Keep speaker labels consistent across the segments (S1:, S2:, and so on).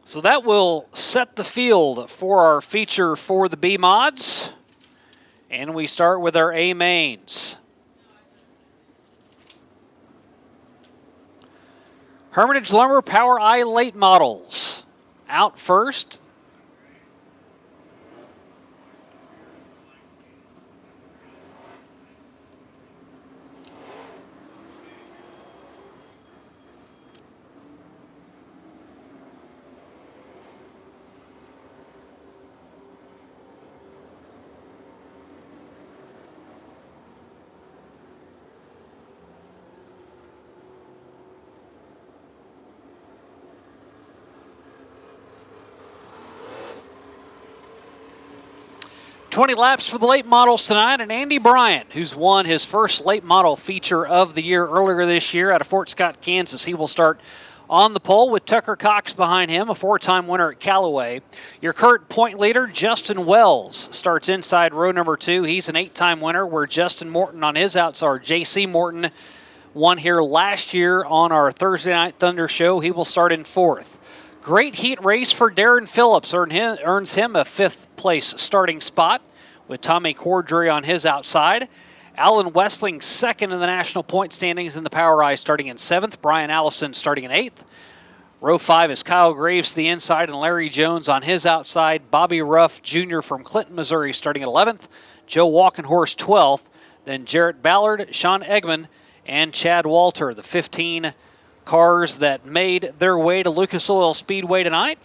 S1: So that will set the field for our feature for the B mods. And we start with our A mains. Hermitage Lumber Powri late models. Out first. $20 laps for the late models tonight, and Andy Bryant, who's won his first late model feature of the year earlier this year out of Fort Scott, Kansas. He will start on the pole with Tucker Cox behind him, a four-time winner at Callaway. Your current point leader, Justin Wells, starts inside row number 2. He's an 8-time winner, where Justin Morton on his outside, J.C. Morton, won here last year on our Thursday Night Thunder show. He will start in 4th. Great heat race for Darren Phillips, earns him a 5th place starting spot with Tommy Cordray on his outside. Alan Westling second in the national point standings in the Powri, starting in 7th. Brian Allison starting in 8th. Row 5 is Kyle Graves to the inside and Larry Jones on his outside. Bobby Ruff Jr. from Clinton, Missouri starting at 11th. Joe Walkenhorst 12th. Then Jarrett Ballard, Sean Eggman, and Chad Walter, the 15 cars that made their way to Lucas Oil Speedway tonight.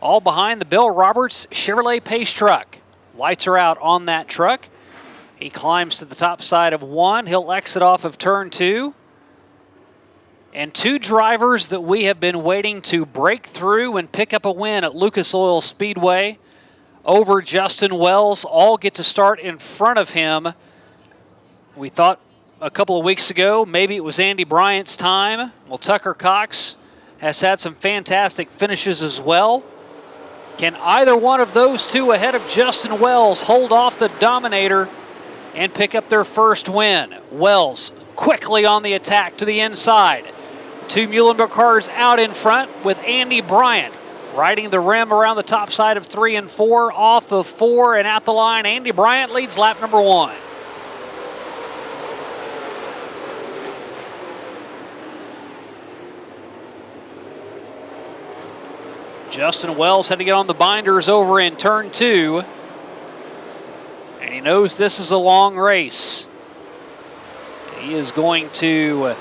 S1: All behind the Bill Roberts Chevrolet Pace truck. Lights are out on that truck. He climbs to the top side of 1. He'll exit off of turn 2. And 2 drivers that we have been waiting to break through and pick up a win at Lucas Oil Speedway over Justin Wells all get to start in front of him. We thought a couple of weeks ago maybe it was Andy Bryant's time. Well, Tucker Cox has had some fantastic finishes as well. Can either one of those two ahead of Justin Wells hold off the Dominator and pick up their first win? Wells quickly on the attack to the inside. 2 Muhlenberg cars out in front with Andy Bryant riding the rim around the top side of 3 and 4, off of 4 and at the line. Andy Bryant leads lap number 1. Justin Wells had to get on the binders over in turn 2. And he knows this is a long race. He is going to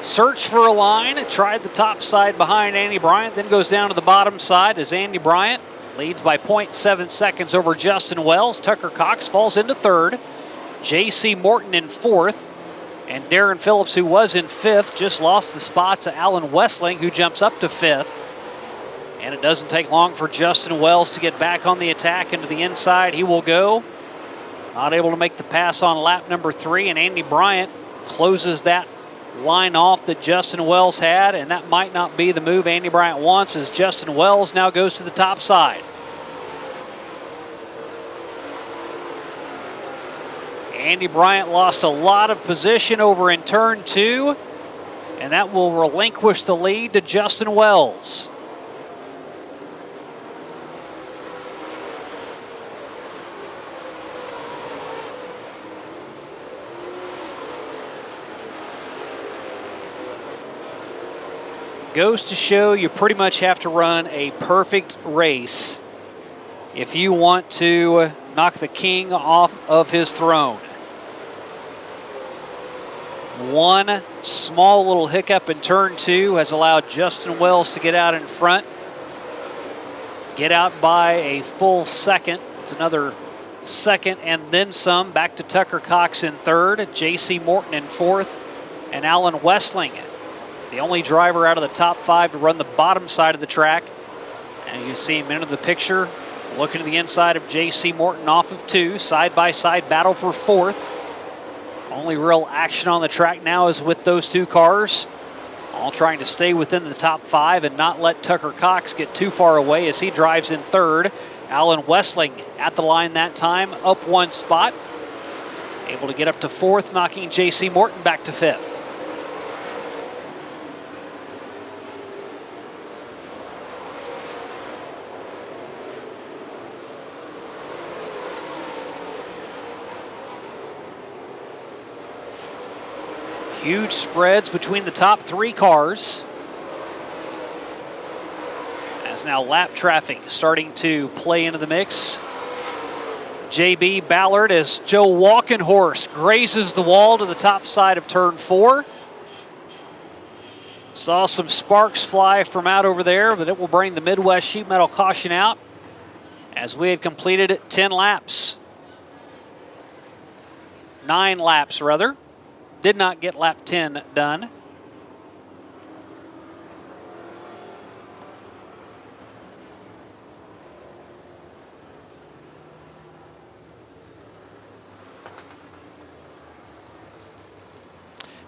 S1: search for a line. Tried the top side behind Andy Bryant, then goes down to the bottom side as Andy Bryant leads by 0.7 seconds over Justin Wells. Tucker Cox falls into 3rd. J.C. Morton in 4th. And Darren Phillips, who was in 5th, just lost the spot to Alan Westling, who jumps up to 5th. And it doesn't take long for Justin Wells to get back on the attack into the inside. He will go. Not able to make the pass on lap number 3, and Andy Bryant closes that line off that Justin Wells had, and that might not be the move Andy Bryant wants, as Justin Wells now goes to the top side. Andy Bryant lost a lot of position over in turn 2, and that will relinquish the lead to Justin Wells. Goes to show you pretty much have to run a perfect race if you want to knock the king off of his throne. One small little hiccup in turn 2 has allowed Justin Wells to get out in front. Get out by a full second. It's another second and then some. Back to Tucker Cox in 3rd, J.C. Morton in 4th, and Alan Westling, the only driver out of the top 5 to run the bottom side of the track. As you see him into the picture, looking to the inside of J.C. Morton off of 2. Side-by-side battle for 4th. Only real action on the track now is with those 2 cars, all trying to stay within the top 5 and not let Tucker Cox get too far away as he drives in 3rd. Alan Westling at the line that time, up 1 spot. Able to get up to 4th, knocking J.C. Morton back to 5th. Huge spreads between the top 3 cars. As now lap traffic starting to play into the mix. JB Ballard as Joe Walkenhorst grazes the wall to the top side of turn 4. Saw some sparks fly from out over there, but it will bring the Midwest Sheet Metal caution out as we had completed 10 laps. 9 laps, rather. Did not get lap 10 done.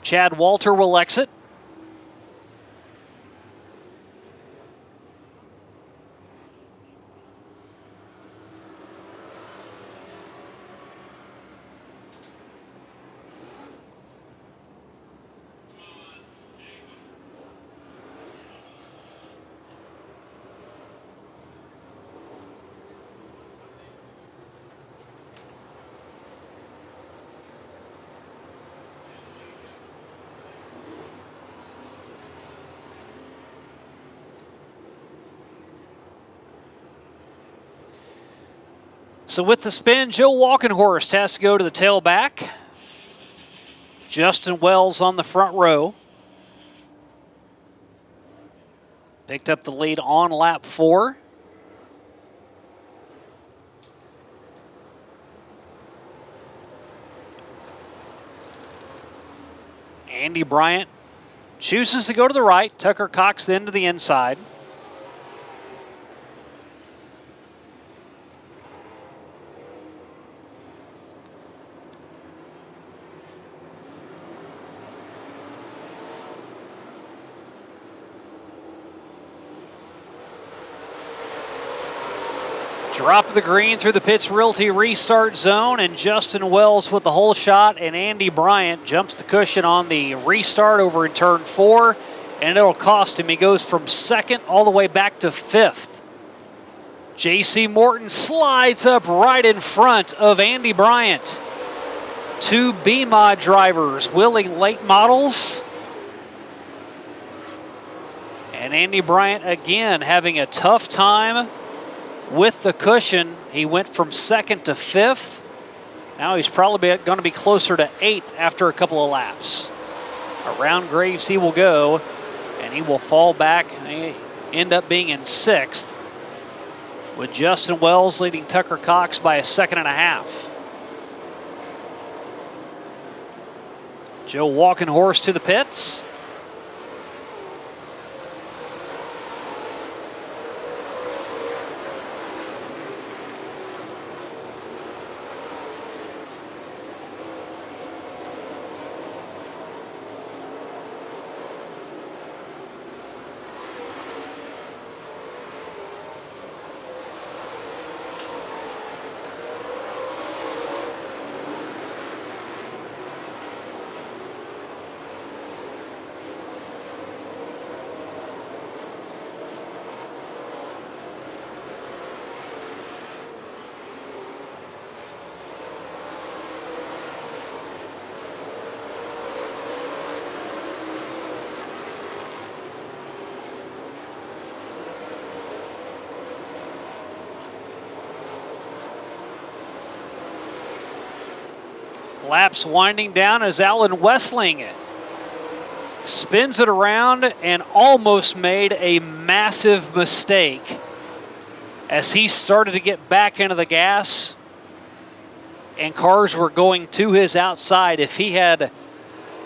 S1: Chad Walter will exit. So with the spin, Joe Walkenhorst has to go to the tailback. Justin Wells on the front row. Picked up the lead on lap 4. Andy Bryant chooses to go to the right. Tucker Cox then to the inside. Drop of the green through the Pitts Realty restart zone, and Justin Wells with the whole shot, and Andy Bryant jumps the cushion on the restart over in turn 4, and it'll cost him. He goes from 2nd all the way back to 5th. J.C. Morton slides up right in front of Andy Bryant. 2 B-Mod drivers willing late models. And Andy Bryant again having a tough time with the cushion. He went from 2nd to 5th. Now he's probably going to be closer to 8th after a couple of laps. Around Graves he will go, and he will fall back and end up being in 6th, with Justin Wells leading Tucker Cox by a 2.5 seconds. Joe Walkenhorst to the pits. Laps winding down as Alan Westling spins it around and almost made a massive mistake as he started to get back into the gas and cars were going to his outside. If he had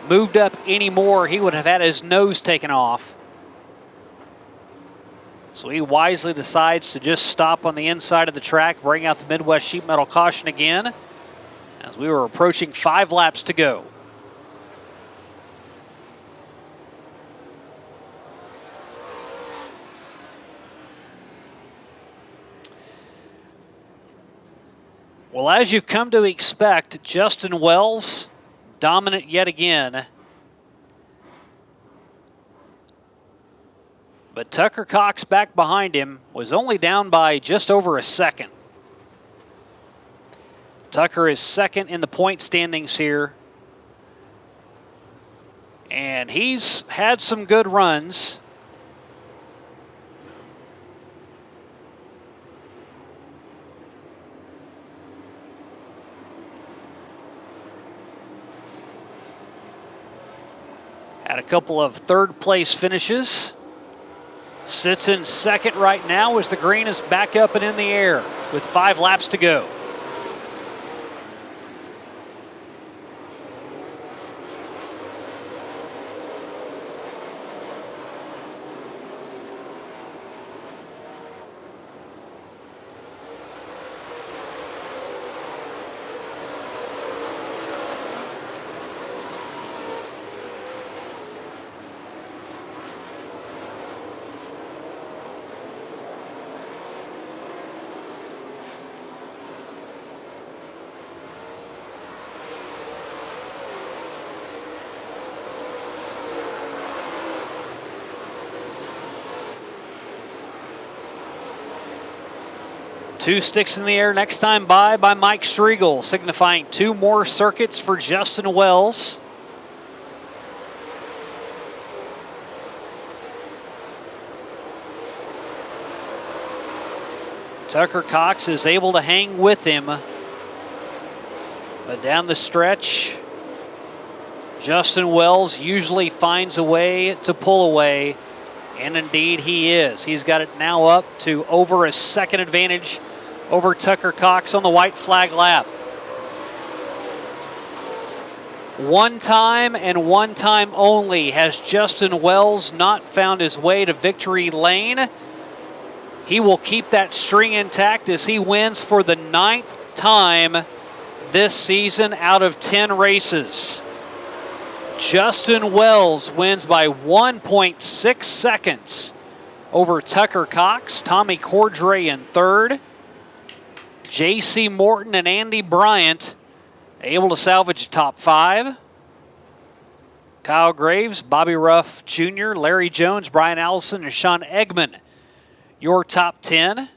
S1: moved up any more, he would have had his nose taken off. So he wisely decides to just stop on the inside of the track, bring out the Midwest Sheet Metal caution again, as we were approaching 5 laps to go. Well, as you've come to expect, Justin Wells dominant yet again. But Tucker Cox back behind him was only down by just over a second. Tucker is 2nd in the point standings here. And he's had some good runs. Had a couple of third-place finishes. Sits in second right now as the green is back up and in the air with 5 laps to go. Two sticks in the air next time by Mike Striegel, signifying 2 more circuits for Justin Wells. Tucker Cox is able to hang with him. But down the stretch, Justin Wells usually finds a way to pull away, and indeed he is. He's got it now up to over a second advantage over Tucker Cox on the white flag lap. One time and one time only has Justin Wells not found his way to victory lane. He will keep that string intact as he wins for the 9th time this season out of 10 races. Justin Wells wins by 1.6 seconds over Tucker Cox. Tommy Cordray in third. J.C. Morton and Andy Bryant able to salvage a top 5. Kyle Graves, Bobby Ruff Jr., Larry Jones, Brian Allison, and Sean Eggman, your top 10.